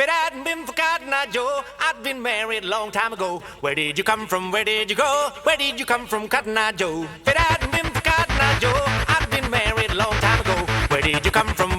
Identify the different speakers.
Speaker 1: it hadn't been for Cotton Eye Joe, I'd been married a long time ago. Where did you come from? Where did you go? Where did you come from, Cotton Eye Joe? If it hadn't been for Cotton Eye Joe, I'd been married a long time ago. Where did you come from?